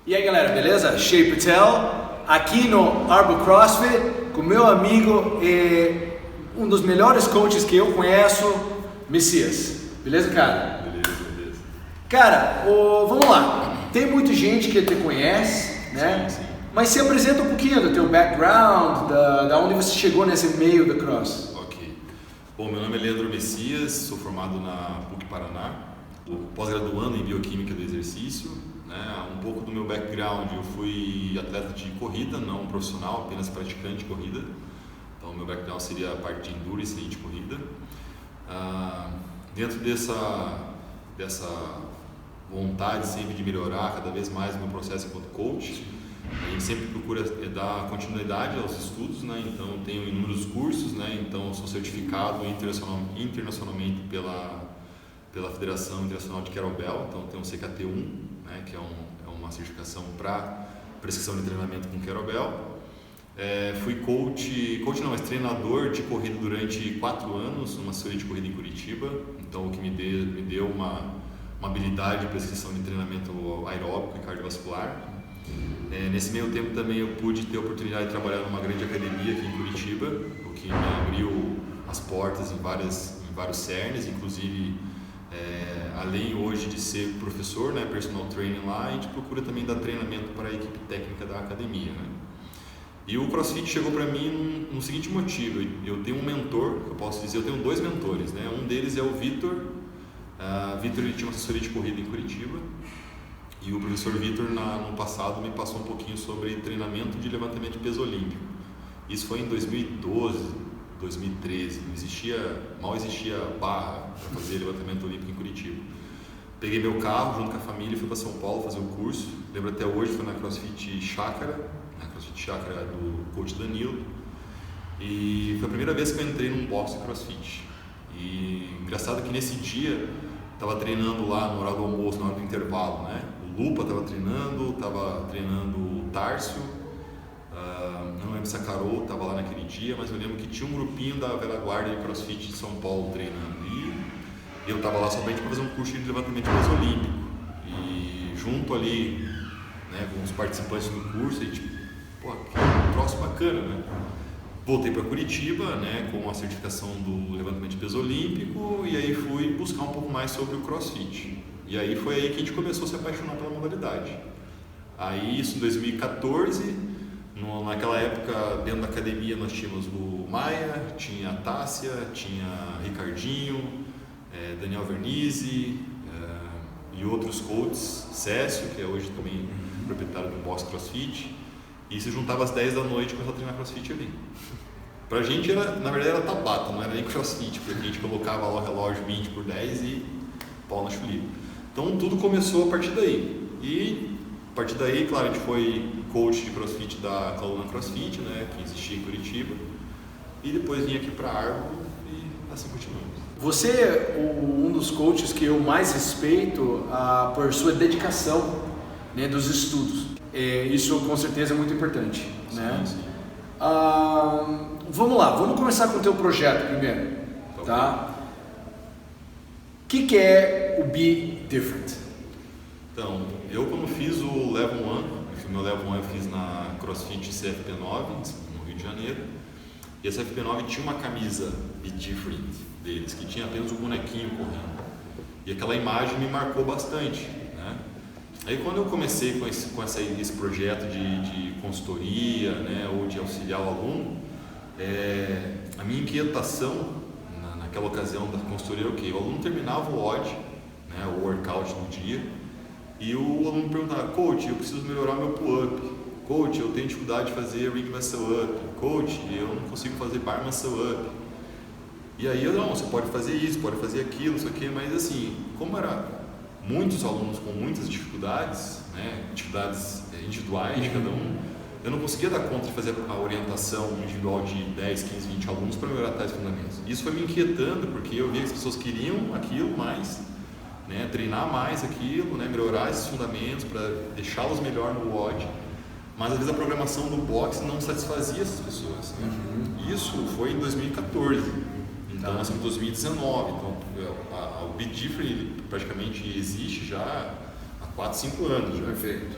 E aí galera, beleza? Shay Patel, aqui no Arbo CrossFit, com meu amigo e um dos melhores coaches que eu conheço, Messias. Beleza, cara? Beleza. Cara, vamos lá. Tem muita gente que te conhece, né? Sim. Mas se apresenta um pouquinho do teu background, da onde você chegou nesse meio do cross. Ok. Bom, meu nome é Leandro Messias, sou formado na PUC Paraná, pós-graduando em Bioquímica do Exercício. Né? Um pouco do meu background, eu fui atleta de corrida, não profissional, apenas praticante de corrida. Então, meu background seria a parte de endurance e de corrida. Dentro dessa vontade sempre de melhorar cada vez mais o meu processo enquanto coach, a gente sempre procura dar continuidade aos estudos, né? Então eu tenho inúmeros cursos, né? Então eu sou certificado internacionalmente pela Federação Internacional de Kettlebell, então eu tenho um CKT1, né? Que é uma certificação para prescrição de treinamento com Kettlebell. Fui mas treinador de corrida durante 4 anos, numa assessoria de corrida em Curitiba, então o que me deu uma habilidade de prescrição de treinamento aeróbico e cardiovascular. Nesse meio tempo também eu pude ter a oportunidade de trabalhar numa grande academia aqui em Curitiba, o que me abriu as portas em vários cernes, inclusive além hoje de ser professor, né, personal training lá, a gente procura também dar treinamento para a equipe técnica da academia, né? E o CrossFit chegou para mim no seguinte motivo: eu tenho um mentor, eu posso dizer, eu tenho 2 mentores, né? Um deles é o Vitor. Vitor, ele tinha uma assessoria de corrida em Curitiba. E o professor Vitor, no passado, me passou um pouquinho sobre treinamento de levantamento de peso olímpico. Isso foi em 2012, 2013. Mal existia barra para fazer levantamento olímpico em Curitiba. Peguei meu carro junto com a família e fui para São Paulo fazer o curso. Lembro até hoje, foi na CrossFit Chácara, do coach Danilo. E foi a primeira vez que eu entrei num box de CrossFit. E engraçado que nesse dia, estava treinando lá no horário do almoço, na hora do intervalo, né? O Lupa estava treinando o Tárcio, não lembro se a Carol estava lá naquele dia, mas eu lembro que tinha um grupinho da velha guarda de CrossFit de São Paulo treinando. E eu estava lá somente para fazer um curso de levantamento de peso olímpico. E junto ali, né, com os participantes do curso, a gente, que troço bacana, né? Voltei para Curitiba, né, com a certificação do levantamento de peso olímpico, e aí fui buscar um pouco mais sobre o CrossFit. E aí foi aí que a gente começou a se apaixonar pela modalidade. Aí isso em 2014, naquela época dentro da academia nós tínhamos o Maia, tinha a Tássia, tinha Ricardinho, Daniel Vernizzi e outros coaches, Cécio, que é hoje também proprietário do Box CrossFit. E se juntava às 10 da noite e começava a treinar CrossFit ali. Pra gente, na verdade, era Tabata, não era nem CrossFit, porque a gente colocava lá o relógio 20 por 10 e pau na chulipa. Então tudo começou a partir daí. E a partir daí, claro, a gente foi coach de CrossFit da Coluna CrossFit, né, que existia em Curitiba. E depois vim aqui pra Arbo e assim continuamos. Você é um dos coaches que eu mais respeito por sua dedicação, né, dos estudos. Isso com certeza é muito importante, né? Sim. Vamos lá, vamos começar com o teu projeto primeiro, tá? O que é o Be Different? Então, eu quando fiz o Level 1, meu Level 1 eu fiz na CrossFit CFP9, no Rio de Janeiro, e a CFP9 tinha uma camisa Be Different deles, que tinha apenas um bonequinho correndo, e aquela imagem me marcou bastante, né? Aí quando eu comecei com esse projeto de consultoria, né, ou de auxiliar o aluno, a minha inquietação naquela ocasião da consultoria era o quê? O aluno terminava o WOD, né, o workout do dia, e o aluno perguntava: coach, eu preciso melhorar meu pull-up, coach, eu tenho dificuldade de fazer ring muscle up, coach, eu não consigo fazer bar muscle up. E aí você pode fazer isso, pode fazer aquilo, isso aqui, mas assim, como era muitos alunos com muitas dificuldades, né, dificuldades individuais de cada um, eu não conseguia dar conta de fazer a orientação individual de 10, 15, 20 alunos para melhorar tais fundamentos. Isso foi me inquietando, porque eu via que as pessoas queriam aquilo mais, né, treinar mais aquilo, né, melhorar esses fundamentos para deixá-los melhor no WOD, mas às vezes a programação do box não satisfazia essas pessoas, né? Isso foi em 2014, então nós estamos em 2019, então o Be Different praticamente existe já há 4, 5 anos. Já. Perfeito.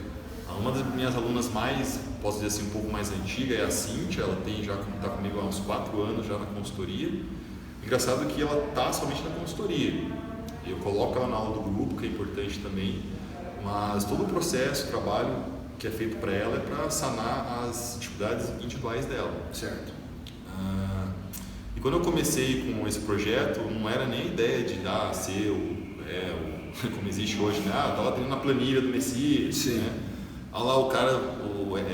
Uma das minhas alunas mais, posso dizer assim, um pouco mais antiga é a Cíntia, ela está comigo há uns 4 anos já na consultoria. Engraçado que ela está somente na consultoria. Eu coloco ela na aula do grupo, que é importante também, mas todo o processo, o trabalho que é feito para ela é para sanar as dificuldades individuais dela. Certo. E quando eu comecei com esse projeto, não era nem a ideia de ser como existe hoje, né? Tá lá treinando na planilha do Messias. Sim. Né? Olha lá o cara,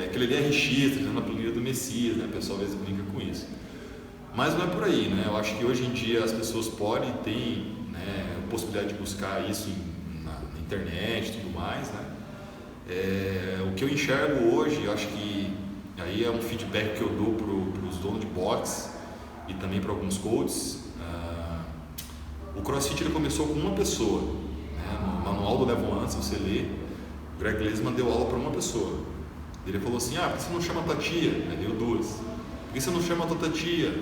aquele ali é RX, treinando na planilha do Messias, né? O pessoal às vezes brinca com isso. Mas não é por aí, né? Eu acho que hoje em dia as pessoas podem ter, né, a possibilidade de buscar isso na internet e tudo mais, né? O que eu enxergo hoje, eu acho que aí é um feedback que eu dou para os donos de box e também para alguns coaches. O CrossFit ele começou com uma pessoa, né? No manual do Level 1, se você ler, o Greg Glassman deu aula para uma pessoa. Ele falou assim, por que você não chama a tua tia? Aí veio 2. Por que você não chama a tua tia?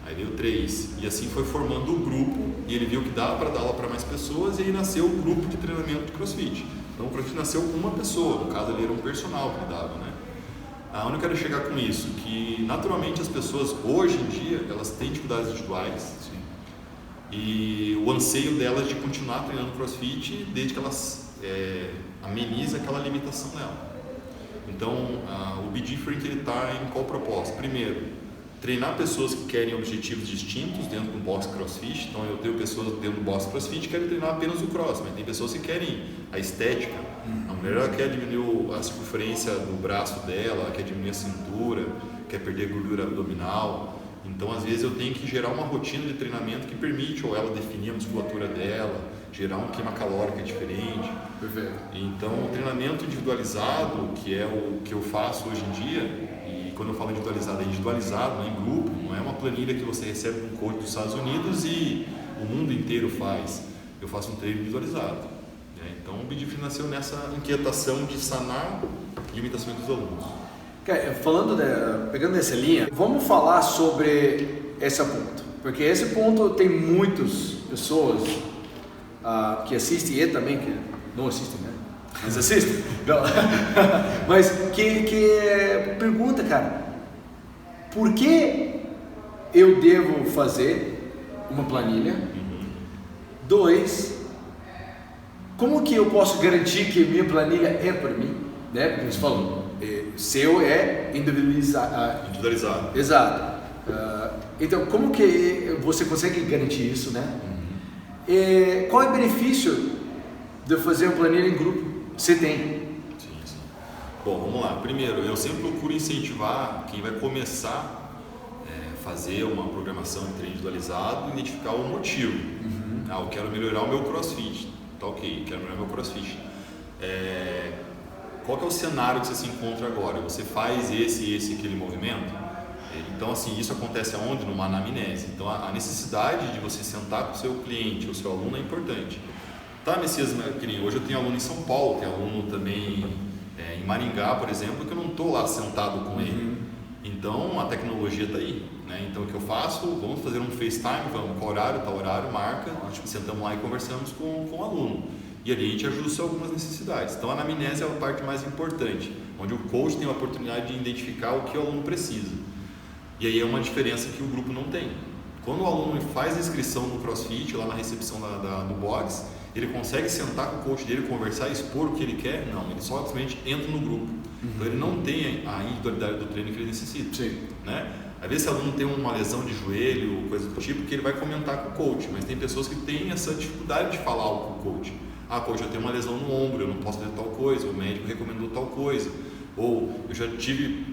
Aí veio 3. E assim foi formando o grupo, e ele viu que dava para dar aula para mais pessoas, e aí nasceu o grupo de treinamento de CrossFit. Então o CrossFit nasceu com uma pessoa, no caso ele era um personal que ele dava, né? Onde eu quero chegar com isso? Que naturalmente as pessoas, hoje em dia, elas têm dificuldades individuais. Sim. E o anseio delas de continuar treinando CrossFit desde que elas amenizem aquela limitação dela. Então, o Be Different ele está em qual propósito? Primeiro, treinar pessoas que querem objetivos distintos dentro do box CrossFit. Então, eu tenho pessoas dentro do box CrossFit que querem treinar apenas o cross, mas tem pessoas que querem a estética. A mulher ela quer diminuir a circunferência do braço dela, ela quer diminuir a cintura, quer perder gordura abdominal. Então, às vezes, eu tenho que gerar uma rotina de treinamento que permite ou ela definir a musculatura dela, gerar um queima calórica diferente. Perfeito. Então, o treinamento individualizado, que é o que eu faço hoje em dia, e quando eu falo individualizado, é individualizado, não é em grupo, não é uma planilha que você recebe de um coach dos Estados Unidos e o mundo inteiro faz. Eu faço um treino individualizado. Então, o Be Different nasceu nessa inquietação de sanar limitações dos alunos. Pegando essa linha, vamos falar sobre esse ponto, porque esse ponto tem muitas pessoas que assistem e também que não assistem, né? Mas assistem, não. Mas que pergunta, cara, por que eu devo fazer uma planilha? 2, como que eu posso garantir que minha planilha é para mim, né? Porque você falou, seu é individualizado. Exato. Então, como que você consegue garantir isso, né? Qual é o benefício de fazer uma planilha em grupo? Você tem? Sim. Bom, vamos lá. Primeiro, eu sempre procuro incentivar quem vai começar a fazer uma programação de treino individualizado, identificar o motivo. Eu quero melhorar o meu CrossFit. Tá ok, quero melhorar o meu CrossFit. Qual que é o cenário que você se encontra agora? Você faz aquele movimento? Então, assim, isso acontece aonde? Numa anamnese. Então, a necessidade de você sentar com o seu cliente, o seu aluno é importante. Tá, Messias, hoje eu tenho aluno em São Paulo, tenho aluno também em Maringá, por exemplo, que eu não estou lá sentado com ele. Então, a tecnologia está aí, né? Então, o que eu faço? Vamos fazer um FaceTime, vamos com horário, tá horário, marca, sentamos lá e conversamos com o aluno. E ali a gente ajusta algumas necessidades. Então, a anamnese é a parte mais importante, onde o coach tem a oportunidade de identificar o que o aluno precisa. E aí é uma diferença que o grupo não tem. Quando o aluno faz a inscrição no CrossFit, lá na recepção do box, ele consegue sentar com o coach dele, conversar e expor o que ele quer? Não, ele só simplesmente entra no grupo. Então, ele não tem a individualidade do treino que ele necessita. Sim. Né? Às vezes, esse aluno tem uma lesão de joelho, coisa do tipo, que ele vai comentar com o coach, mas tem pessoas que têm essa dificuldade de falar algo com o coach. Coach, eu tenho uma lesão no ombro, eu não posso fazer tal coisa, o médico recomendou tal coisa. Ou eu já tive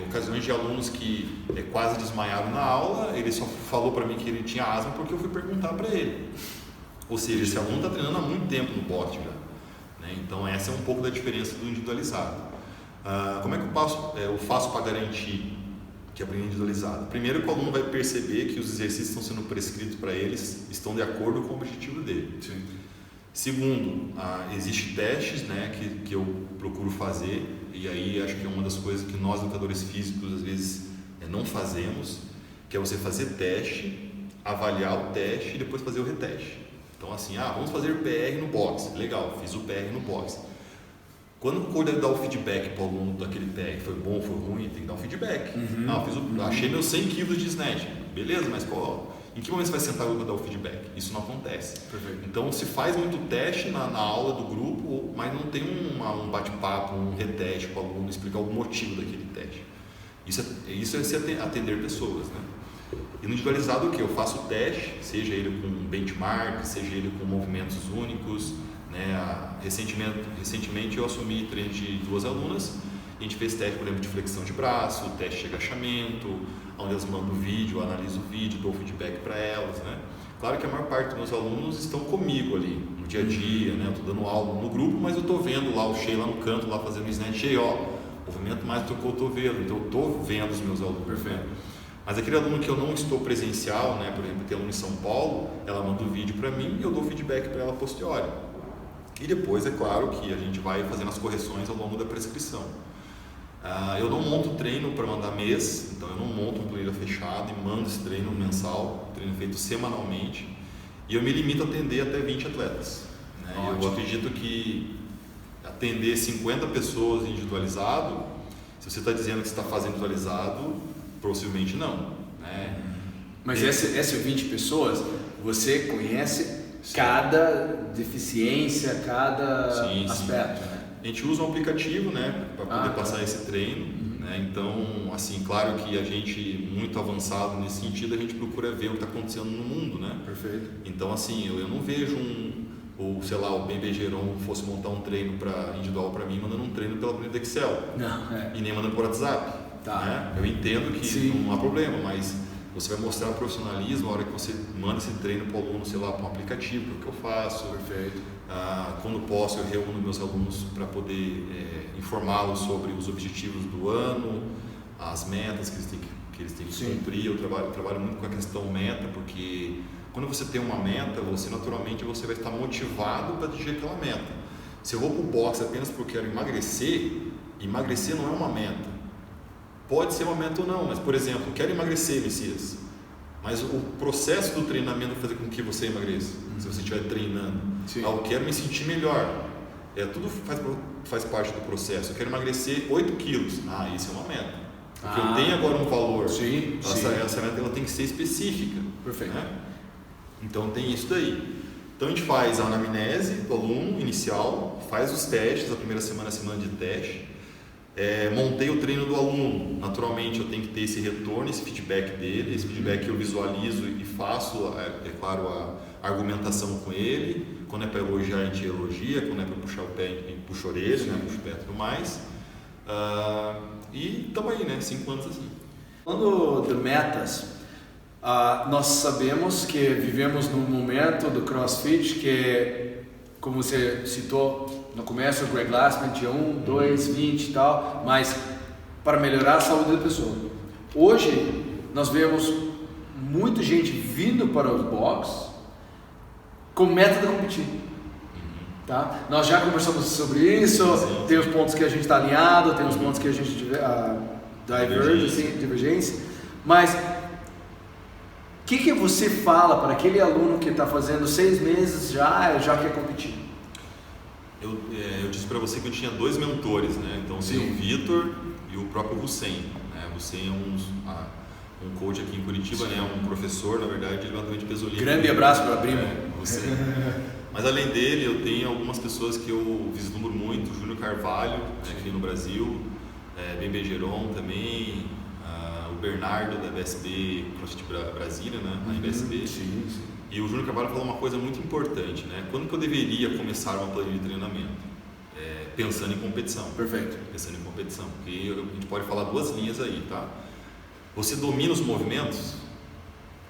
ocasiões de alunos que quase desmaiaram na aula, ele só falou para mim que ele tinha asma porque eu fui perguntar para ele. Ou seja, esse aluno está treinando há muito tempo no box já. Né? Então, essa é um pouco da diferença do individualizado. Como é que eu faço para garantir que é individualizado? Primeiro, que o aluno vai perceber que os exercícios que estão sendo prescritos para eles estão de acordo com o objetivo dele. Sim. Segundo, existem testes, né, que eu procuro fazer, e aí acho que é uma das coisas que nós, educadores físicos, às vezes não fazemos, que é você fazer teste, avaliar o teste e depois fazer o reteste. Então, assim, vamos fazer PR no box. Legal, fiz o PR no box. Quando o coach dá o feedback para o aluno daquele tag, foi bom, foi ruim, tem que dar um feedback. Achei meus 100 kg de snatch. Beleza, mas em que momento você vai sentar para dar o feedback? Isso não acontece. Perfeito. Então se faz muito teste na aula do grupo, mas não tem um bate-papo, um reteste com o aluno, explicar o motivo daquele teste. Isso é se atender pessoas, né? E no individualizado o que? Eu faço o teste, seja ele com benchmark, seja ele com movimentos únicos, né? Recentemente eu assumi treino de 2 alunas, a gente fez teste, por exemplo, de flexão de braço, teste de agachamento, onde elas mandam o vídeo, eu analiso o vídeo, dou feedback para elas, né? Claro que a maior parte dos meus alunos estão comigo ali, no dia a dia, né? Eu estou dando aula no grupo, mas eu estou vendo lá o Shea lá no canto, lá fazendo o snatch, Shea, movimento mais do que o cotovelo, então eu estou vendo os meus alunos. Perfeito. Mas aquele aluno que eu não estou presencial, né? Por exemplo, tem aluno em São Paulo, ela manda o vídeo para mim e eu dou feedback para ela posterior. E depois, é claro, que a gente vai fazendo as correções ao longo da prescrição. Eu não monto treino para mandar mês, então eu não monto um planilha fechado e mando esse treino mensal, treino feito semanalmente, e eu me limito a atender até 20 atletas. Né? Eu acredito que atender 50 pessoas individualizado, se você está dizendo que você está fazendo individualizado, possivelmente não. Né? Mas essas 20 pessoas, você conhece cada deficiência, cada aspecto, né? A gente usa um aplicativo, né, para poder passar esse treino, né? Então, assim, claro que a gente, muito avançado nesse sentido, a gente procura ver o que está acontecendo no mundo, né? Perfeito. Então, assim, eu não vejo o Ben Bergeron fosse montar um treino individual para mim, mandando um treino pela planilha do Excel. Não, e nem mandando por WhatsApp. Tá. Né? Eu entendo que não há problema, mas você vai mostrar o profissionalismo na hora que você manda esse treino para o aluno, sei lá, para um aplicativo, que é o que eu faço. Perfeito. Quando posso, eu reúno meus alunos para poder informá-los sobre os objetivos do ano, as metas que eles têm que cumprir. Eu trabalho muito com a questão meta, porque quando você tem uma meta, naturalmente você vai estar motivado para atingir aquela meta. Se eu vou para o boxe apenas porque eu quero emagrecer não é uma meta. Pode ser uma meta ou não, mas, por exemplo, eu quero emagrecer, Messias, mas o processo do treinamento vai fazer com que você emagreça, se você estiver treinando. Eu quero me sentir melhor. Tudo faz parte do processo. Eu quero emagrecer 8 quilos. Isso é uma meta. Porque eu tenho agora um valor. Essa meta ela tem que ser específica. Perfeito. Né? Então tem isso daí. Então a gente faz a anamnese do aluno inicial, faz os testes, a primeira semana é semana de teste. Montei o treino do aluno, naturalmente eu tenho que ter esse retorno, esse feedback dele, esse feedback eu visualizo e faço, claro, a argumentação com ele. Quando é para elogiar, a gente elogia, quando é para puxar o pé, a gente puxa a orelha, né? Puxa o pé e tudo mais. E estamos aí, né? 5 anos assim. Falando de metas, nós sabemos que vivemos num momento do CrossFit que, como você citou no começo, o Greg Glassman tinha 1, 2, 20 e tal, mas para melhorar a saúde da pessoa. Hoje, nós vemos muita gente vindo para os box com meta de competir. Tá? Nós já conversamos sobre isso, tem os pontos que a gente está alinhado, tem os pontos que a gente divergência, mas o que você fala para aquele aluno que está fazendo 6 meses já quer competir? Eu disse para você que eu tinha 2 mentores, né? Então tem o Vitor e o próprio Hussein. Né? O Hussein é um coach aqui em Curitiba, né? Um professor, na verdade, de levantamento de peso olímpico. Grande abraço para a prima. Hussein. Mas além dele, eu tenho algumas pessoas que eu vislumbro muito, o Júnior Carvalho, né, aqui no Brasil, Ben Bergeron também, o Bernardo da BSB CrossFit Brasília, né? A IBSB. Sim. E o Júnior Carvalho falou uma coisa muito importante, né? Quando que eu deveria começar uma planilha de treinamento? Pensando em competição. Perfeito. Pensando em competição, porque a gente pode falar 2 linhas aí, tá? Você domina os movimentos?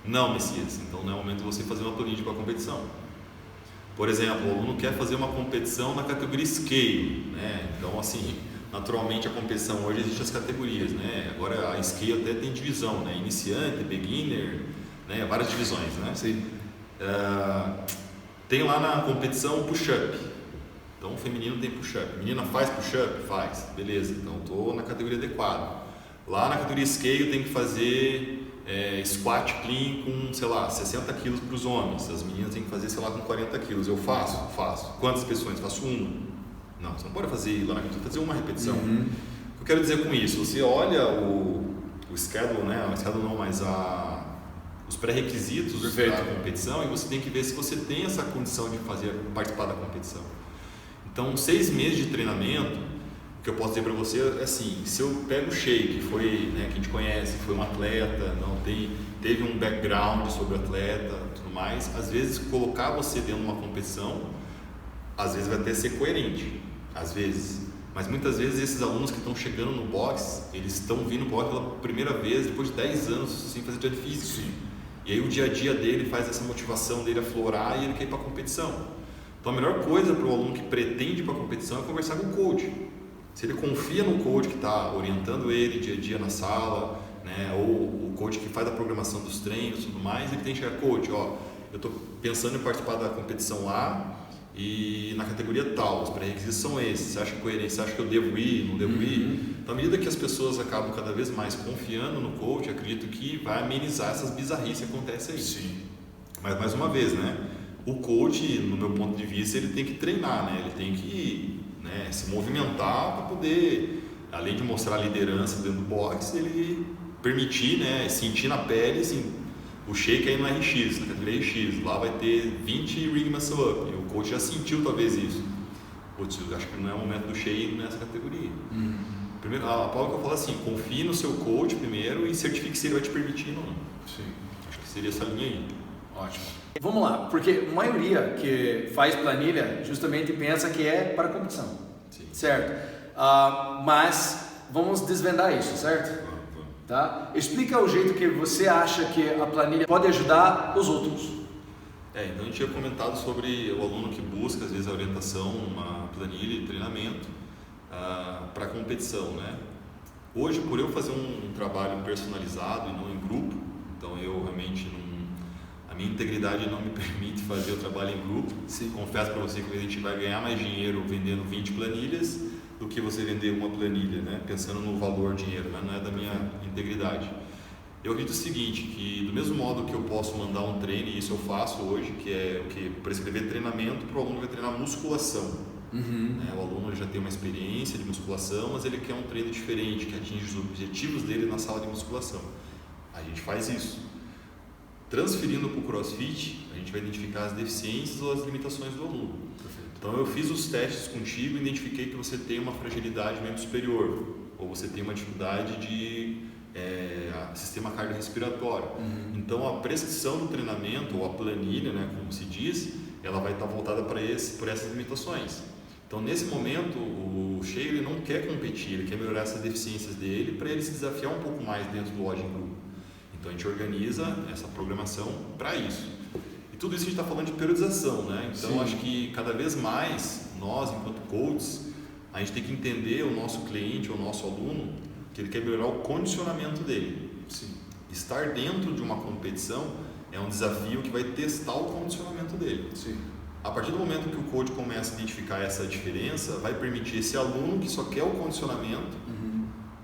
Não, Messias. Então não é o momento de você fazer uma planilha para competição. Por exemplo, o aluno quer fazer uma competição na categoria Scale, né? Então, assim, naturalmente a competição hoje existe as categorias, né? Agora a Scale até tem divisão, né? Iniciante, beginner, né? Várias divisões, né? Sim. Tem lá na competição o push-up. Então o feminino tem push-up. Menina faz push-up? Faz. Beleza, então estou na categoria adequada. Lá na categoria Scale tem que fazer squat clean com, sei lá, 60 quilos para os homens. As meninas têm que fazer, sei lá, com 40 quilos. Eu faço? Faço. Quantas pessoas? Faço 1. Não, você não pode fazer lá na academia, fazer uma repetição. O que eu quero dizer com isso? Você olha o schedule, né? O schedule não, mas os pré-requisitos da competição, e você tem que ver se você tem essa condição de participar da competição. Então, 6 meses de treinamento, o que eu posso dizer para você é assim, se eu pego o Shea, que foi, né, que a gente conhece, foi um atleta, teve um background sobre o atleta, tudo mais, às vezes colocar você dentro de uma competição, às vezes vai até ser coerente, às vezes. Mas muitas vezes esses alunos que estão chegando no box, eles estão vindo no box pela primeira vez, depois de 10 anos sem fazer atividade física. Sim. E aí o dia a dia dele faz essa motivação dele aflorar e ele quer ir para a competição. Então a melhor coisa para o aluno que pretende ir para a competição é conversar com o coach. Se ele confia no coach que está orientando ele dia a dia na sala, né, ou o coach que faz a programação dos treinos e tudo mais, ele tem que chegar, coach, ó, eu estou pensando em participar da competição lá, e na categoria tal, os pré-requisitos são esses, você acha coerente, você acha que eu devo ir, não devo ir? Então, à medida que as pessoas acabam cada vez mais confiando no coach, acredito que vai amenizar essas bizarrices que acontecem aí. Sim. Mas, mais uma vez, né, o coach, no meu ponto de vista, ele tem que treinar, né, ele tem que, né, se movimentar para poder, além de mostrar liderança dentro do boxe, ele permitir, né, sentir na pele, assim, o Shea aí no RX, na categoria RX, lá vai ter 20 ring muscle up, e o coach já sentiu talvez isso. Putz, eu acho que não é o momento do Shea nessa categoria. Primeiro, a Paula que eu falo assim, confie no seu coach primeiro e certifique se ele vai te permitir ou não. Sim. Acho que seria essa linha aí. Ótimo. Vamos lá, porque a maioria que faz planilha justamente pensa que é para competição. Sim. Certo? Mas vamos desvendar isso, certo? Tá? Explica o jeito que você acha que a planilha pode ajudar os outros. Então a gente tinha comentado sobre o aluno que busca às vezes a orientação, uma planilha de treinamento para competição, né? Hoje, por eu fazer um trabalho personalizado e não em grupo, então eu realmente a minha integridade não me permite fazer o trabalho em grupo. Sim. Confesso para você que a gente vai ganhar mais dinheiro vendendo 20 planilhas do que você vender uma planilha, né? Pensando no valor dinheiro, mas não é da minha integridade. Eu acredito o seguinte, que do mesmo modo que eu posso mandar um treino, e isso eu faço hoje, que é o que prescrever treinamento para o aluno que vai treinar musculação. O aluno já tem uma experiência de musculação, mas ele quer um treino diferente, que atinge os objetivos dele na sala de musculação. A gente faz isso. Transferindo para o CrossFit, a gente vai identificar as deficiências ou as limitações do aluno. Então eu fiz os testes contigo e identifiquei que você tem uma fragilidade membro superior, ou você tem uma dificuldade de sistema cardiorrespiratório. Então a prescrição do treinamento, ou a planilha, né, como se diz, ela vai estar voltada por essas limitações. Então nesse momento o Shea ele não quer competir, ele quer melhorar essas deficiências dele para ele se desafiar um pouco mais dentro do Lodging Group. Então a gente organiza essa programação para isso. Tudo isso a gente está falando de periodização, né? Então, sim, acho que cada vez mais, nós, enquanto coaches, a gente tem que entender o nosso cliente, o nosso aluno, que ele quer melhorar o condicionamento dele. Sim. Estar dentro de uma competição é um desafio que vai testar o condicionamento dele. Sim. A partir do momento que o coach começa a identificar essa diferença, vai permitir esse aluno que só quer o condicionamento,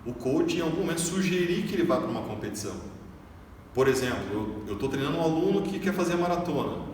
o coach em algum momento sugerir que ele vá para uma competição. Por exemplo, eu estou treinando um aluno que quer fazer maratona,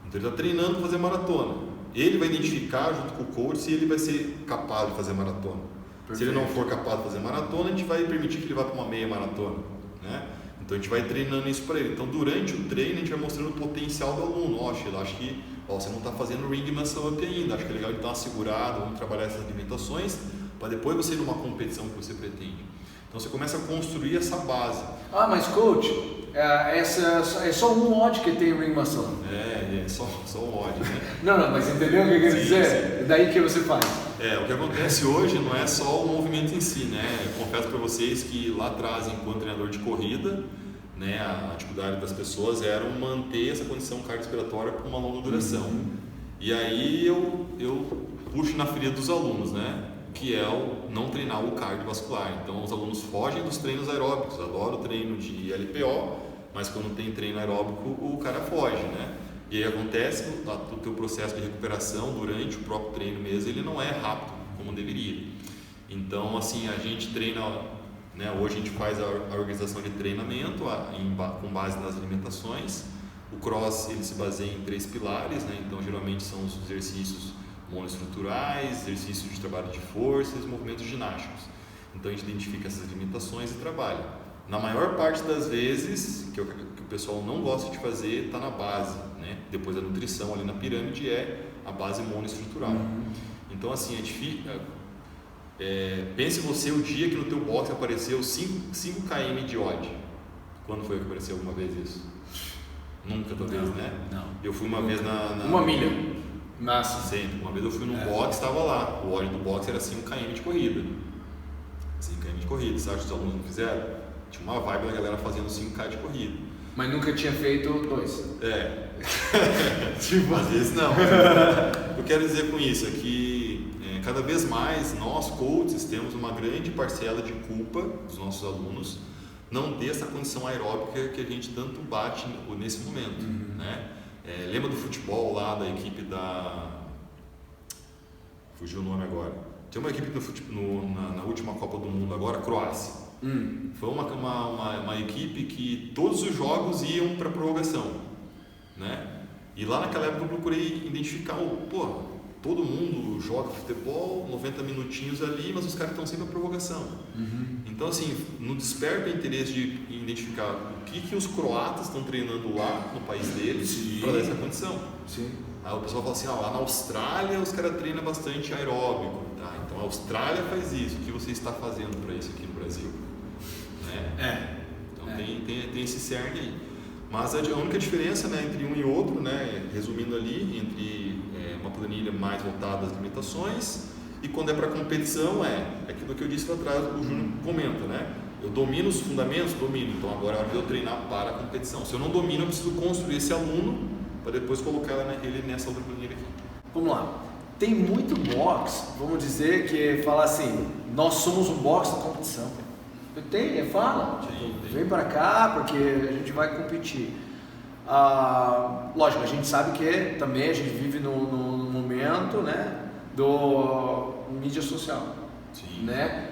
então ele está treinando para fazer maratona. Ele vai identificar junto com o coach se ele vai ser capaz de fazer maratona. Perfeito. Se ele não for capaz de fazer maratona, a gente vai permitir que ele vá para uma meia maratona, né? Então a gente vai treinando isso para ele. Então durante o treino a gente vai mostrando o potencial do aluno. Sheila, acho que você não está fazendo ring muscle up ainda, acho que é legal ele dar uma segurada, vamos trabalhar essas limitações para depois você ir numa competição que você pretende. Então você começa a construir essa base. Mas coach, é só um odd que tem ring muscle. É só um odd, né? Não, mas entendeu o que eu quero dizer? Sim. É daí que você faz. O que acontece hoje não é só o movimento em si, né? Eu confesso para vocês que lá atrás, enquanto treinador de corrida, né, a dificuldade das pessoas era manter essa condição cardiorrespiratória por uma longa duração. E aí eu puxo na ferida dos alunos, né? Que é o não treinar o cardiovascular. Então os alunos fogem dos treinos aeróbicos, adoram o treino de LPO, mas quando tem treino aeróbico o cara foge, né? E aí acontece o teu processo de recuperação durante o próprio treino mesmo, ele não é rápido como deveria. Então assim, a gente treina, né, hoje a gente faz a organização de treinamento com base nas alimentações. O cross ele se baseia em 3 pilares, né? Então geralmente são os exercícios monoestruturais, exercícios de trabalho de forças, movimentos ginásticos. Então a gente identifica essas limitações e trabalha. Na maior parte das vezes, que o pessoal não gosta de fazer, está na base, né? Depois da nutrição ali na pirâmide é a base monoestrutural. Então assim, é difícil. Pense você o dia que no teu box apareceu 5 km de odd. Quando foi que apareceu alguma vez isso? Nunca, talvez, né? Não. Eu fui uma vez na... Uma milha. Massa. Sempre. Uma vez eu fui num box, estava lá. O odd do box era 5 km de corrida. 5 km de corrida. Você acha que os alunos não fizeram? Tinha uma vibe da galera fazendo 5K de corrida. Mas nunca tinha feito 2. Tipo, às vezes não. Eu quero dizer com isso é que cada vez mais nós, coaches, temos uma grande parcela de culpa dos nossos alunos não ter essa condição aeróbica que a gente tanto bate nesse momento, né? Lembra do futebol lá da equipe da... Fugiu o nome agora. Tem uma equipe na última Copa do Mundo agora, Croácia. Foi uma equipe que todos os jogos iam para prorrogação, né? E lá naquela época eu procurei identificar todo mundo joga futebol, 90 minutinhos ali, mas os caras estão sempre à prorrogação. Então assim, não desperta o interesse de identificar o que os croatas estão treinando lá no país deles para dar essa condição. Sim. Aí o pessoal fala assim, lá na Austrália os caras treinam bastante aeróbico, tá? Então a Austrália faz isso, o que você está fazendo para isso aqui no Brasil? Né? Então tem esse cerne aí. Mas a única diferença, né, entre um e outro, né, resumindo ali, entre uma planilha mais voltada às limitações e quando é para competição aquilo que eu disse lá atrás, o Júnior comenta, né? Eu domino os fundamentos? Domino, então agora é hora de eu treinar para a competição. Se eu não domino, eu preciso construir esse aluno para depois colocar ele nessa outra planilha aqui. Vamos lá. Tem muito box, vamos dizer, que fala assim, nós somos um box da competição. Fala, vem para cá porque a gente vai competir. Lógico, a gente sabe que também a gente vive no momento, né, do mídia social. Sim, né?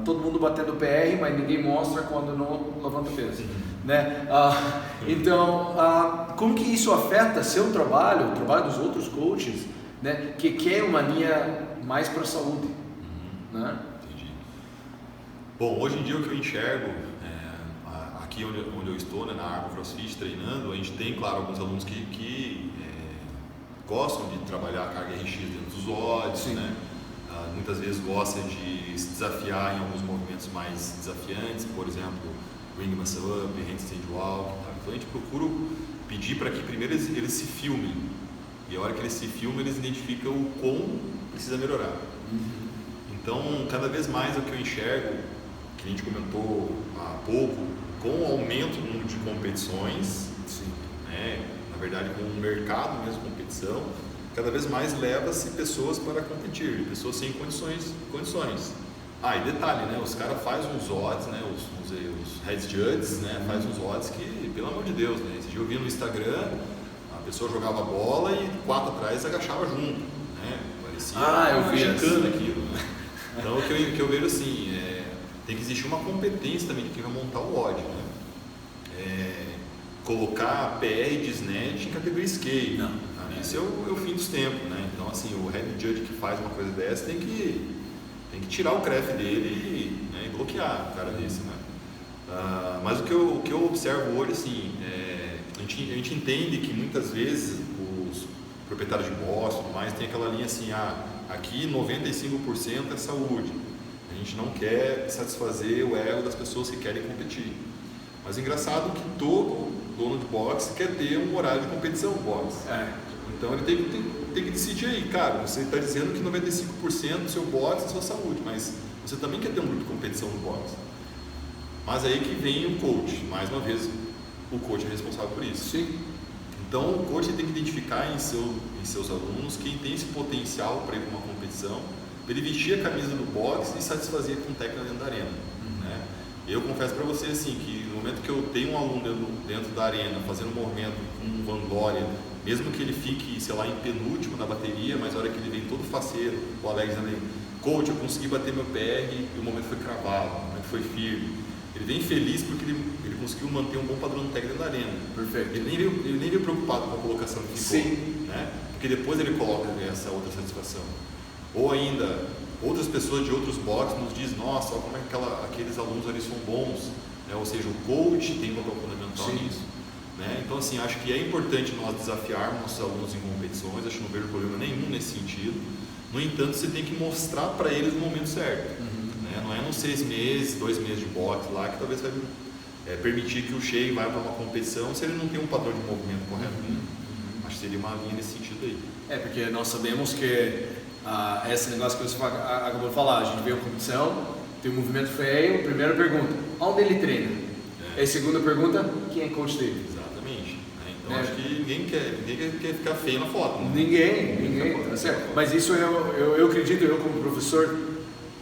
Todo mundo batendo PR, mas ninguém mostra quando não levanta peso. Né? Então, como que isso afeta seu trabalho, o trabalho dos outros coaches, né, que quer uma linha mais para a saúde? Né? Bom, hoje em dia o que eu enxergo, aqui onde eu estou, né, na Arco CrossFit treinando, a gente tem, claro, alguns alunos que gostam de trabalhar a carga RX dentro dos odds, né? Muitas vezes gosta de se desafiar em alguns movimentos mais desafiantes, por exemplo, Ring Muscle Up, Handstand Walk, tá? Então a gente procura pedir para que primeiro eles se filmem, e a hora que eles se filmam, eles identificam o quão precisa melhorar. Então, cada vez mais o que eu enxergo, que a gente comentou há pouco, com o aumento do número de competições, né, na verdade com o mercado mesmo de competição, cada vez mais leva-se pessoas para competir, pessoas sem condições. E detalhe, né, os caras fazem uns odds, né, os head judges, né, fazem uns odds que, pelo amor de Deus, né, esse dia eu vi no Instagram, a pessoa jogava bola e 4 atrás agachava junto, né, parecia eu vi gincana aquilo, né? Então o que eu vejo assim, tem que existir uma competência também de quem vai montar o odd, né? Colocar PR de snatch em categoria scale. Isso é o fim dos tempos, né? Então assim, o head judge que faz uma coisa dessa tem que tirar o CREF dele e bloquear o cara desse, né? Mas o que eu observo hoje, assim, a gente entende que muitas vezes os proprietários de boss e tudo mais tem aquela linha assim, aqui 95% é saúde. A gente não quer satisfazer o ego das pessoas que querem competir. Mas é engraçado que todo dono de boxe quer ter um horário de competição no boxe. Então ele tem que decidir aí, cara, você está dizendo que 95% do seu boxe é sua saúde, mas você também quer ter um grupo de competição no boxe. Mas aí que vem o coach, mais uma vez, o coach é responsável por isso. Sim. Então o coach tem que identificar em seus alunos quem tem esse potencial para ir para uma competição, para ele vestir a camisa do boxe e satisfazer com técnica dentro da arena. Né? Eu confesso para você assim, que no momento que eu tenho um aluno dentro da arena fazendo um movimento com um Vandoria, mesmo que ele fique, sei lá, em penúltimo na bateria, mas a hora que ele vem todo faceiro, o Alex ali, coach, eu consegui bater meu PR e o momento foi cravado, o momento foi firme. Ele vem feliz porque ele conseguiu manter um bom padrão técnico dentro da arena. Perfeito. Ele nem veio preocupado com a colocação que ficou. Sim. Né? porque depois ele coloca essa outra satisfação. Ou ainda, outras pessoas de outros boxes nos dizem, nossa, olha como é que aqueles alunos ali são bons, né? Ou seja, o coach tem um papel fundamental nisso. Né? Então, assim, acho que é importante nós desafiarmos nossos alunos em competições, acho que não vejo problema nenhum nesse sentido. No entanto, você tem que mostrar para eles no momento certo. Né? Não é nos 6 meses, 2 meses de boxe lá que talvez vai permitir que o Shea vá para uma competição se ele não tem um padrão de movimento correto. Acho que seria uma linha nesse sentido aí. Porque nós sabemos que esse negócio que você acabou de falar, a gente vê a competição, tem um movimento feio, primeira pergunta, onde ele treina? E segunda pergunta, quem é coach dele? Exatamente. Então acho que ninguém quer ficar feio na foto. Né? Ninguém, tá certo. Mas isso eu acredito, eu como professor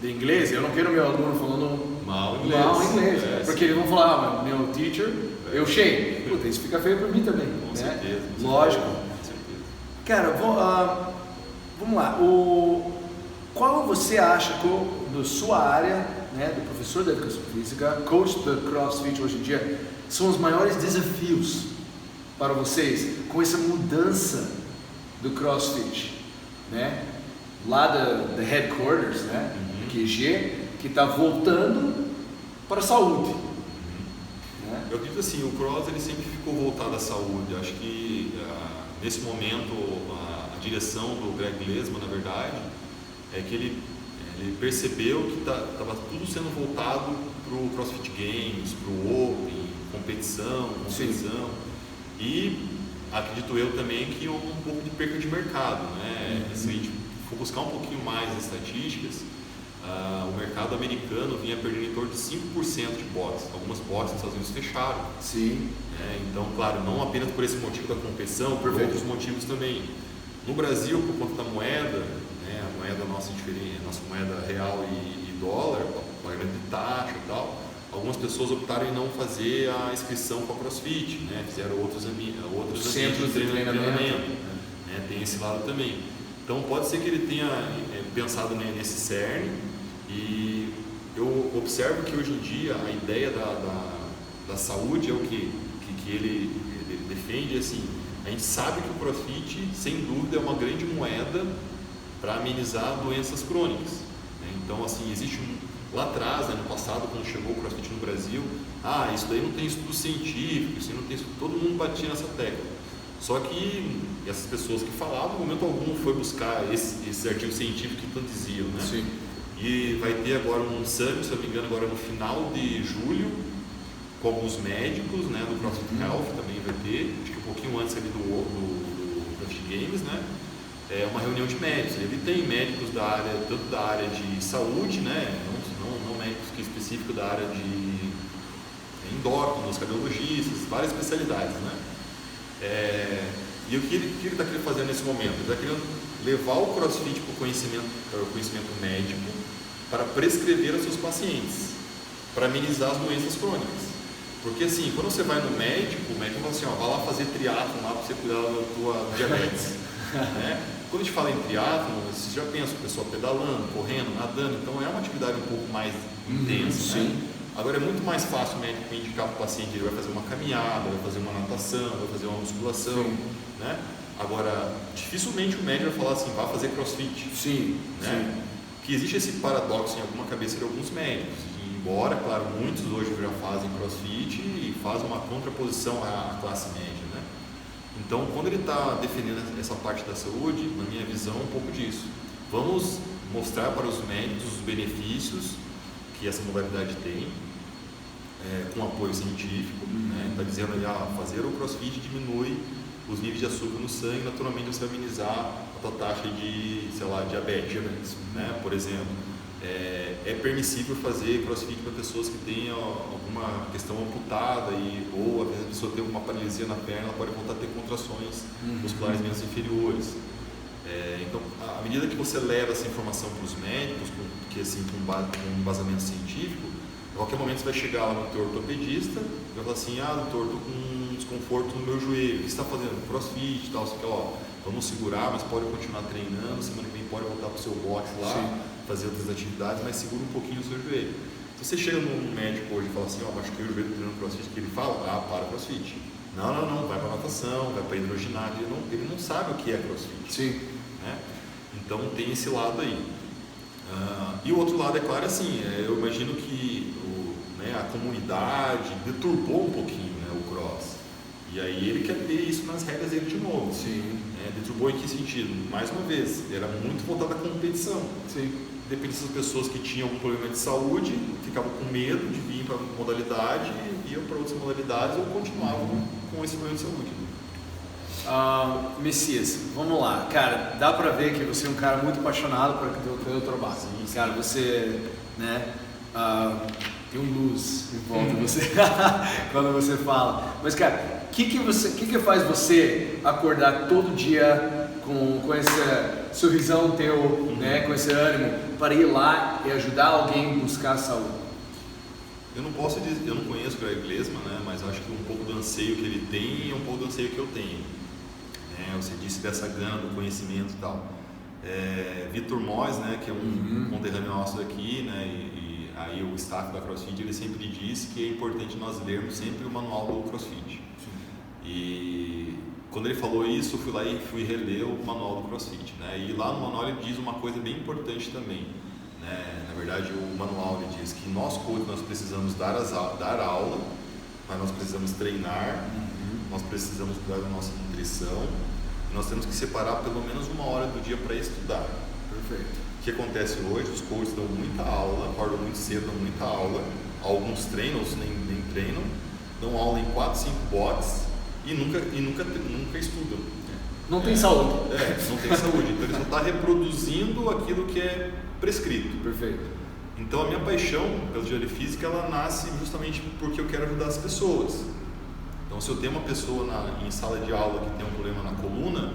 de inglês, eu não quero meu aluno falando mal inglês. Porque eles vão falar, meu teacher, eu Shea. Puta, isso fica feio para mim também. Com certeza. Lógico. Com certeza. Cara, vamos lá. Qual você acha que, da sua área, né, do professor da educação física, coach do CrossFit hoje em dia, são os maiores desafios para vocês com essa mudança do CrossFit, né? Lá da headquarters, né? QG, que está voltando para a saúde. Né? Eu acredito assim, o Cross ele sempre ficou voltado à saúde. Acho que nesse momento a direção do Greg Glesman, na verdade, é que ele percebeu que estava tudo sendo voltado para o CrossFit Games, para o Open, competição. E acredito eu também que houve um pouco de perca de mercado, né? Se a gente for buscar um pouquinho mais as estatísticas, o mercado americano vinha perdendo em torno de 5% de boxes. Algumas boxes nos Estados Unidos fecharam. Sim. Então, claro, não apenas por esse motivo da competição, por outros motivos também. No Brasil, por conta da moeda, né, a moeda nossa é diferente, a nossa moeda real e dólar, pagamento de taxa e tal, algumas pessoas optaram em não fazer a inscrição para a CrossFit, né, fizeram outros centros de treinamento. Né, tem esse lado também. Então, pode ser que ele tenha pensado nesse cerne, e eu observo que hoje em dia a ideia da saúde é o que ele defende. Assim, a gente sabe que o CrossFit, sem dúvida, é uma grande moeda para amenizar doenças crônicas. Né? Então, assim, existe lá atrás, no passado, quando chegou o CrossFit no Brasil, isso daí não tem estudo científico, isso não tem estudo, todo mundo batia nessa tecla. Só que essas pessoas que falavam, no momento algum, foi buscar esse artigo científico que tanto diziam, né? Sim. E vai ter agora um summit, se eu não me engano, agora no final de julho, com alguns médicos, né, do CrossFit Health também vai ter, acho que um pouquinho antes ali do CrossFit Games, né? É uma reunião de médicos. Ele tem médicos tanto da área de saúde, né? Não médicos específicos da área de endócrinos, cardiologistas, várias especialidades, né? E o que ele está querendo fazer nesse momento? Ele está querendo levar o CrossFit para o conhecimento médico, para prescrever aos seus pacientes, para amenizar as doenças crônicas. Porque assim, quando você vai no médico, o médico fala assim, vai lá fazer triatlon lá para você cuidar da tua diabetes. Né? Quando a gente fala em triatlon, você já pensa o pessoal pedalando, correndo, nadando, então é uma atividade um pouco mais intensa. Né? Agora é muito mais fácil o médico indicar para o paciente, ele vai fazer uma caminhada, vai fazer uma natação, vai fazer uma musculação, né? Agora, dificilmente o médico vai falar assim, vai fazer CrossFit. Né? Que existe esse paradoxo em alguma cabeça de alguns médicos, e embora, claro, muitos hoje já fazem CrossFit e fazem uma contraposição à classe média, né? Então, quando ele está defendendo essa parte da saúde, na minha visão, um pouco disso. Vamos mostrar para os médicos os benefícios que essa modalidade tem, com apoio científico, né? Está dizendo aí, fazer o CrossFit diminui os níveis de açúcar no sangue, naturalmente você vai amenizar a tua taxa de, diabetes, né? Por exemplo, é permissível fazer CrossFit para pessoas que tenham alguma questão amputada ou às vezes a pessoa tem uma paralisia na perna, ela pode voltar a ter contrações musculares menos inferiores. Então, à medida que você leva essa informação para os médicos, com embasamento científico, a qualquer momento você vai chegar lá no teu ortopedista e vai falar assim, doutor, estou com um desconforto no meu joelho, o que você está fazendo? CrossFit e tal, você quer, vamos segurar, mas pode continuar treinando, semana que vem pode voltar para o seu box lá, fazer outras atividades, mas segura um pouquinho o seu joelho. Se você chega num médico hoje e fala assim, machuquei o joelho treinando CrossFit, que ele fala, para CrossFit. Não, vai para natação, vai para hidroginástica, ele não sabe o que é CrossFit. Sim. Né? Então tem esse lado aí. E o outro lado, é claro, assim, eu imagino que a comunidade deturbou um pouquinho, né, o cross. E aí ele quer ter isso nas regras dele de novo. Sim. Deturbou em que sentido? Mais uma vez, era muito voltado à competição. Sim. Depende das pessoas que tinham algum problema de saúde, ficavam com medo de vir para a modalidade, iam para outras modalidades ou continuavam com esse problema de saúde. Messias, vamos lá, cara, dá pra ver que você é um cara muito apaixonado pelo trabalho. Sim. Cara, você, né, tem luz em volta de você quando você fala. Mas, cara, o que faz você acordar todo dia com esse sorrisão teu, né, com esse ânimo para ir lá e ajudar alguém a buscar a saúde? Eu não posso dizer, eu não conheço o Greg Glesman, né, mas acho que um pouco do anseio que ele tem é um pouco do anseio que eu tenho. Você disse dessa gana do conhecimento e tal. Vitor Mois, né, que é um conterrâneo nosso aqui, né, e aí o staff da CrossFit, ele sempre disse que é importante nós lermos sempre o manual do CrossFit. Sim. E quando ele falou isso, eu fui lá e fui reler o manual do CrossFit, né, e lá no manual ele diz uma coisa bem importante também, né, na verdade o manual ele diz que nós coaches nós precisamos dar aula, mas nós precisamos treinar, nós precisamos cuidar da nossa nutrição, e nós temos que separar pelo menos 1 hora do dia para estudar. Perfeito. O que acontece hoje? Os coaches dão muita aula, acordam muito cedo, dão muita aula, alguns treinam, outros nem treinam, dão aula em 4, 5 bots e nunca estudam. Não tem saúde. Não tem saúde. Então eles vão estar reproduzindo aquilo que é prescrito. Perfeito. Então a minha paixão pela engenharia física, ela nasce justamente porque eu quero ajudar as pessoas. Então se eu tenho uma pessoa em sala de aula que tem um problema na coluna,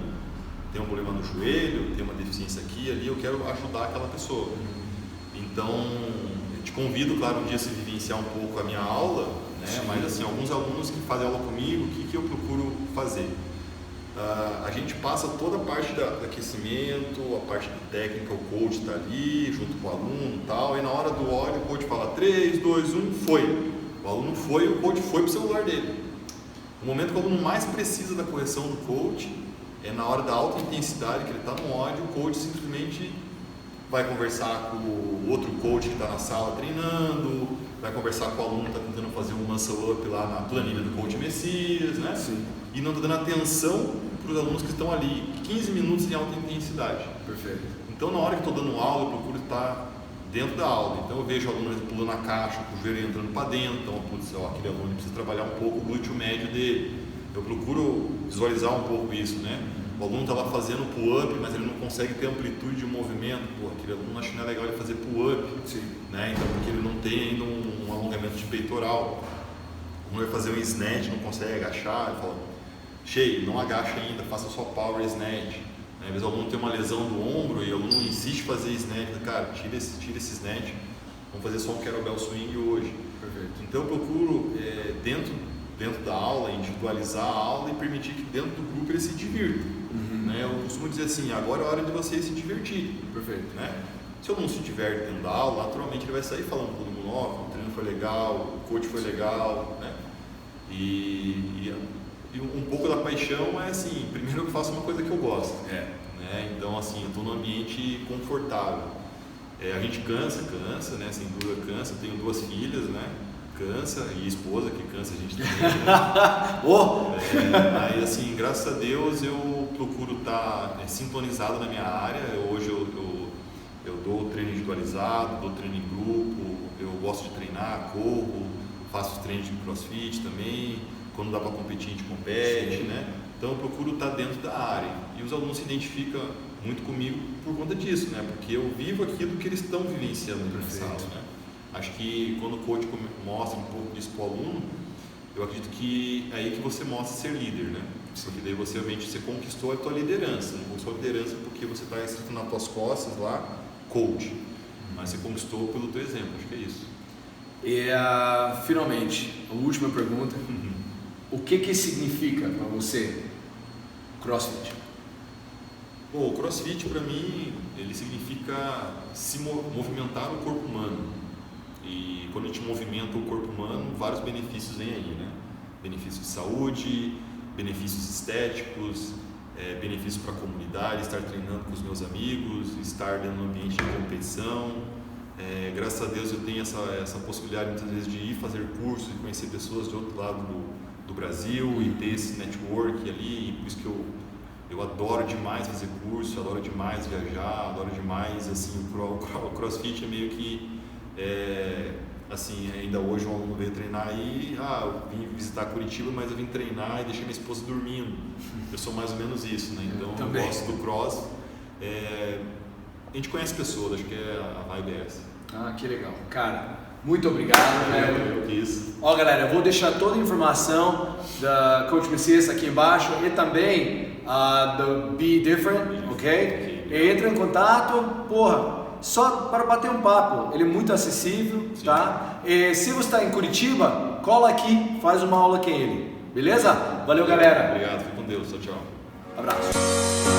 tem um problema no joelho, tem uma deficiência aqui e ali, eu quero ajudar aquela pessoa. Então eu te convido, claro, um dia a se vivenciar um pouco a minha aula, né? Mas assim, alguns alunos que fazem aula comigo, o que eu procuro fazer? A gente passa toda a parte do aquecimento, a parte técnica, o coach está ali, junto com o aluno e tal, e na hora do ódio o coach fala 3, 2, 1, foi. O aluno foi, o coach foi para o celular dele. O momento que o aluno mais precisa da correção do coach é na hora da alta intensidade, que ele está no ódio, o coach simplesmente vai conversar com o outro coach que está na sala treinando, vai conversar com o aluno que está tentando fazer um muscle up lá na planilha do coach Messias, né? Sim. E não está dando atenção para os alunos que estão ali, 15 minutos em alta intensidade. Perfeito. Então, na hora que estou dando aula, eu procuro estar dentro da aula. Então, eu vejo o aluno pulando a caixa, com o joelho entrando para dentro. Então, aquele aluno precisa trabalhar um pouco o glúteo médio dele. Eu procuro visualizar um pouco isso, né? O aluno está lá fazendo pull-up, mas ele não consegue ter amplitude de movimento. Pô, aquele aluno acho que não é legal ele fazer pull-up, né? Então, porque ele não tem ainda um alongamento de peitoral. O aluno vai fazer um snatch, não consegue agachar, ele fala, cheio, não agacha ainda, faça só power snatch. Às vezes o aluno tem uma lesão do ombro e o aluno insiste em fazer snatch, cara, tira esse snatch, vamos fazer só um kettlebell swing hoje. Perfeito. Então eu procuro, dentro da aula, individualizar a aula e permitir que dentro do grupo ele se divirta. Né? Eu costumo dizer assim, agora é a hora de você se divertir. Perfeito. Né? Se o aluno se diverte dentro da aula, naturalmente ele vai sair falando com todo mundo, o treino foi legal, o coach foi legal, né? E um pouco da paixão é assim, primeiro eu faço uma coisa que eu gosto, né? Então assim, eu estou num ambiente confortável. A gente cansa, né? Sem dúvida cansa, eu tenho 2 filhas, né? Cansa, e esposa que cansa a gente também, né? Aí assim, graças a Deus eu procuro estar sintonizado na minha área. Hoje eu dou treino individualizado, dou treino em grupo, eu gosto de treinar, corro, faço os treinos de CrossFit também. Quando dá para competir, a gente compete, né? Então eu procuro estar dentro da área. E os alunos se identificam muito comigo por conta disso, né? Porque eu vivo aquilo que eles estão vivenciando na sala, né? Acho que quando o coach mostra um pouco disso para o aluno, eu acredito que é aí que você mostra ser líder, né? Porque daí você realmente conquistou a tua liderança. Não conquistou a liderança porque você está escrito nas tuas costas lá, coach. Mas você conquistou pelo teu exemplo, acho que é isso. E finalmente, a última pergunta. O que significa para você CrossFit? Bom, o CrossFit para mim, ele significa se movimentar o corpo humano. E quando a gente movimenta o corpo humano, vários benefícios vêm aí, né? benefícios de saúde, benefícios estéticos, benefícios para a comunidade, estar treinando com os meus amigos, estar dentro de um ambiente de competição. Graças a Deus eu tenho essa possibilidade muitas vezes de ir fazer cursos e conhecer pessoas de outro lado do Brasil e ter esse network ali, e por isso que eu adoro demais fazer curso, adoro demais viajar, adoro demais, assim, o CrossFit é meio que, assim, ainda hoje um aluno veio treinar aí, eu vim visitar Curitiba, mas eu vim treinar e deixei minha esposa dormindo. Eu sou mais ou menos isso, né? Então eu gosto do cross. A gente conhece pessoas, acho que a vibe é essa. Que legal. Cara, muito obrigado. Eu quis. Ó, galera, eu vou deixar toda a informação da Coach Messias aqui embaixo e também do Be Different, ok? Entra em contato, só para bater um papo. Ele é muito acessível, sim, tá? E se você está em Curitiba, cola aqui, faz uma aula com ele. Beleza? Valeu, galera. Obrigado, fique com Deus. Tchau, tchau. Abraço.